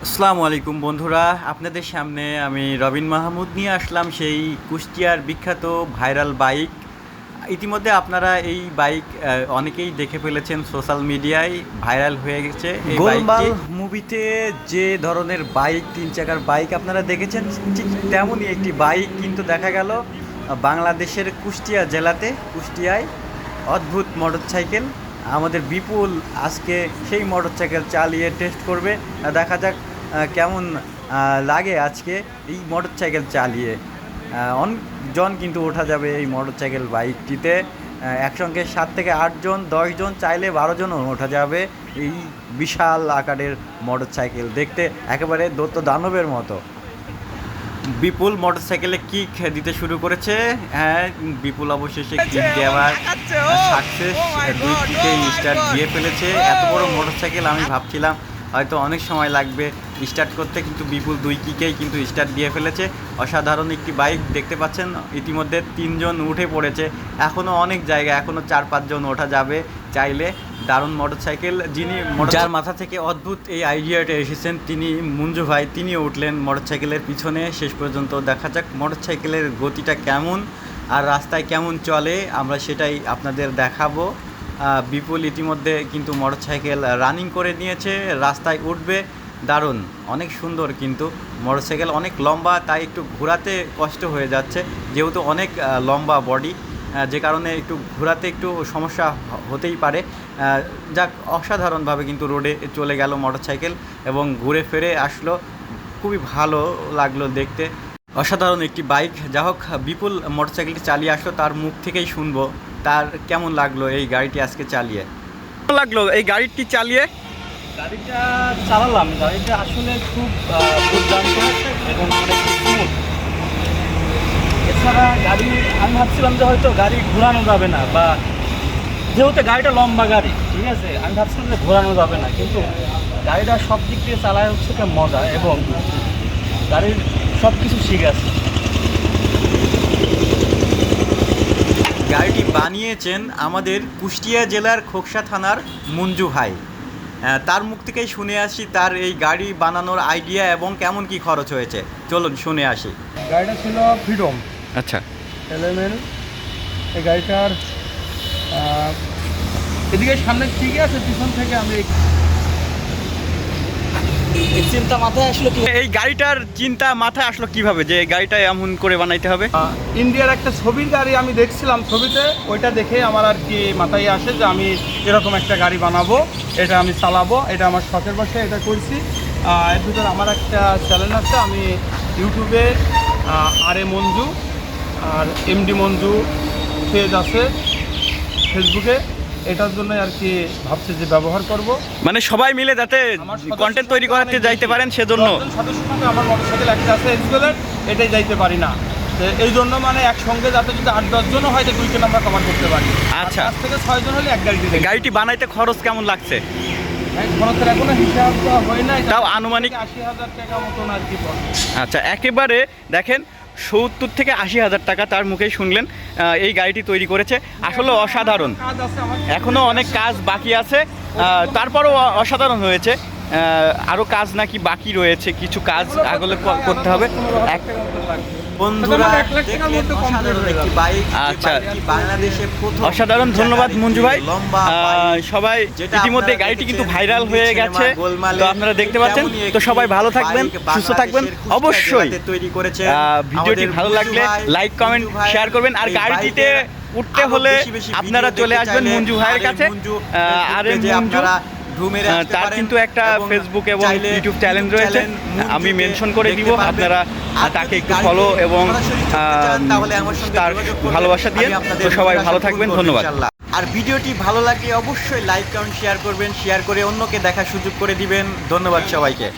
আসসালামু আলাইকুম বন্ধুরা, আপনাদের সামনে আমি রবিন মাহমুদ নিয়ে আসলাম সেই কুষ্টিয়ার বিখ্যাত ভাইরাল বাইক। ইতিমধ্যে আপনারা এই বাইক অনেকেই দেখে ফেলেছেন, সোশ্যাল মিডিয়ায় ভাইরাল হয়ে গেছে। এই গোলমাল মুভিতে যে ধরনের বাইক, 3 চাকার বাইক আপনারা দেখেছেন, ঠিক তেমনই একটি বাইক কিন্তু দেখা গেল বাংলাদেশের কুষ্টিয়া জেলাতে, কুষ্টিয়ায়। অদ্ভুত মোটরসাইকেল। আমাদের বিপুল আজকে সেই মোটরসাইকেল চালিয়ে টেস্ট করবে। দেখা যাক কেমন লাগে আজকে এই মোটরসাইকেল চালিয়ে। অনেকজন কিন্তু ওঠা যাবে এই মোটরসাইকেল বাইকটিতে। একসঙ্গে 7 থেকে 8 জন, 10 জন, চাইলে 12 জনও ওঠা যাবে এই বিশাল আকারের মোটরসাইকেল। দেখতে একেবারে দৈত্য দানবের মতো। বিপুল মোটরসাইকেলে কিক দিতে শুরু করেছে। হ্যাঁ, বিপুল অবশেষে কিক দেওয়ার সাকসেস, 2 কিকে স্টার্ট দিয়ে ফেলেছে। এত বড় মোটরসাইকেল আমি ভাবছিলাম হয়তো অনেক সময় লাগবে স্টার্ট করতে, কিন্তু বিপুল 2 কিকেই কিন্তু স্টার্ট দিয়ে ফেলেছে। অসাধারণ একটি বাইক দেখতে পাচ্ছেন। ইতিমধ্যে 3 জন উঠে পড়েছে, এখনও অনেক জায়গা, এখনও 4-5 জন ওঠা যাবে চাইলে। দারুণ মোটরসাইকেল। যার মাথা থেকে অদ্ভুত এই আইডিয়াটা এসেছেন তিনি মঞ্জু ভাই, তিনিও উঠলেন মোটরসাইকেলের পিছনে। শেষ পর্যন্ত দেখা যাক মোটরসাইকেলের গতিটা কেমন আর রাস্তায় কেমন চলে, আমরা সেটাই আপনাদের দেখাবো। বিপুল ইতিমধ্যে কিন্তু মোটরসাইকেল রানিং করে নিয়েছে, রাস্তায় উঠবে। দারুণ, অনেক সুন্দর। কিন্তু মোটরসাইকেল অনেক লম্বা, তাই একটু ঘোরাতে কষ্ট হয়ে যাচ্ছে, যেহেতু অনেক লম্বা বডি, যে কারণে একটু ঘোরাতে একটু সমস্যা হতেই পারে। যাক, অসাধারণভাবে কিন্তু রোডে চলে গেল মোটরসাইকেল এবং ঘুরে ফিরে আসলো। খুবই ভালো লাগলো দেখতে। অসাধারণ একটি বাইক। যা হোক, বিপুল মোটরসাইকেলটি চালিয়ে আসলো, তার মুখ থেকেই শুনবো তার কেমন লাগলো এই গাড়িটি আজকে চালিয়ে। কেমন লাগলো এই গাড়িটি চালিয়ে? গাড়িটা চালালাম, গাড়িটা আসলে খুব দুর্দান্ত এবং অনেক স্মুথ। এছাড়া গাড়ি আমি ভাবছিলাম যে হয়তো গাড়ি ঘোরানো যাবে না, বা যেহেতু গাড়িটা লম্বা গাড়ি, ঠিক আছে, আমি ভাবছিলাম যে ঘোরানো যাবে না, কিন্তু গাড়িটা সব দিক দিয়ে চালায় হচ্ছে একটা মজা, এবং গাড়ির সব কিছু শিখে আছে। গাড়িটি বানিয়েছেন আমাদের কুষ্টিয়া জেলার খোকসা থানার মঞ্জু ভাই। তার মুখ থেকেই শুনে আসি তার এই গাড়ি বানানোর আইডিয়া এবং কেমন কি খরচ হয়েছে। চলুন শুনে আসি। গাড়িটা ছিল ফ্রিডম। আচ্ছা। এলএমএল। এই গাড়িটার এদিকে সামনে ঠিকই আছে, পিছন থেকে আমি এই চিন্তা মাথায় আসলো কি, এই গাড়িটার চিন্তা মাথায় আসলো কিভাবে যে এই গাড়িটা এমন করে বানাইতে হবে? ইন্ডিয়ার একটা ছবির গাড়ি আমি দেখছিলাম ছবিতে, ওইটা দেখে আমার আর কি মাথায় আসে যে আমি এরকম একটা গাড়ি বানাবো, এটা আমি চালাবো, এটা আমার শখের বসে এটা করছি। এর ভিতরে আমার একটা চ্যানেল আছে, আমি ইউটিউবে আর এ মঞ্জু আর এমডি মঞ্জু পেজ আছে ফেসবুকে। এটার জন্য আর কি ভাবছি যে ব্যবহার করব, মানে সবাই মিলে যাতে কন্টেন্ট তৈরি করতে যাইতে পারেন সেজন্য। সদস্যের সঙ্গে আমার মোটরসাইকেল একটা আছে এক্সপেলের, এটাই যাইতে পারি না, এই জন্য মানে একসঙ্গে যাতে যদি 8-10 জনও হয়, 2জন আমরা কভার করতে পারি। আচ্ছা, 5 থেকে 6 জন হলে এক গাড়িতে। গাড়িটি বানাইতে খরচ কেমন লাগছে? খরচের এখনো হিসাব হয় না, তাও আনুমানিক 80,000 টাকা মতন আর কি। আচ্ছা, একেবারে দেখেন 70 থেকে 80,000 টাকা তার মুখেই শুনলেন এই গাড়িটি তৈরি করেছে। আসলে অসাধারণ, এখনও অনেক কাজ বাকি আছে, তারপরও অসাধারণ হয়েছে। আরও কাজ নাকি বাকি রয়েছে, কিছু কাজ আগলে করতে হবে। বন্ধুরা, আচ্ছা, অসাধারণ, ধন্যবাদ মঞ্জু ভাই। সবাই ইতিমধ্যে গাড়িটি কিন্তু ভাইরাল হয়ে গেছে, তো আপনারা দেখতে পাচ্ছেন। তো সবাই ভালো থাকবেন, সুস্থ থাকবেন। অবশ্যই ভিডিওটি ভালো লাগলে লাইক, কমেন্ট, শেয়ার করবেন। আর গাড়িটিতে উঠতে হলে আপনারা চলে আসবেন মঞ্জু ভাইয়ের কাছে। আর মঞ্জু, তার কিন্তু একটা ফেসবুক এবং ইউটিউব চ্যানেল রয়েছে, আমি মেনশন করে দিব, আপনারা তাকে একটু ফলো এবং তার ভালোবাসা দিয়ে। তো সবাই ভালো থাকবেন, ধন্যবাদ। আর ভিডিওটি ভালো লাগলে অবশ্যই লাইক, কমেন্ট, শেয়ার করবেন, শেয়ার করে অন্যকে দেখার সুযোগ করে দিবেন। ধন্যবাদ সবাইকে।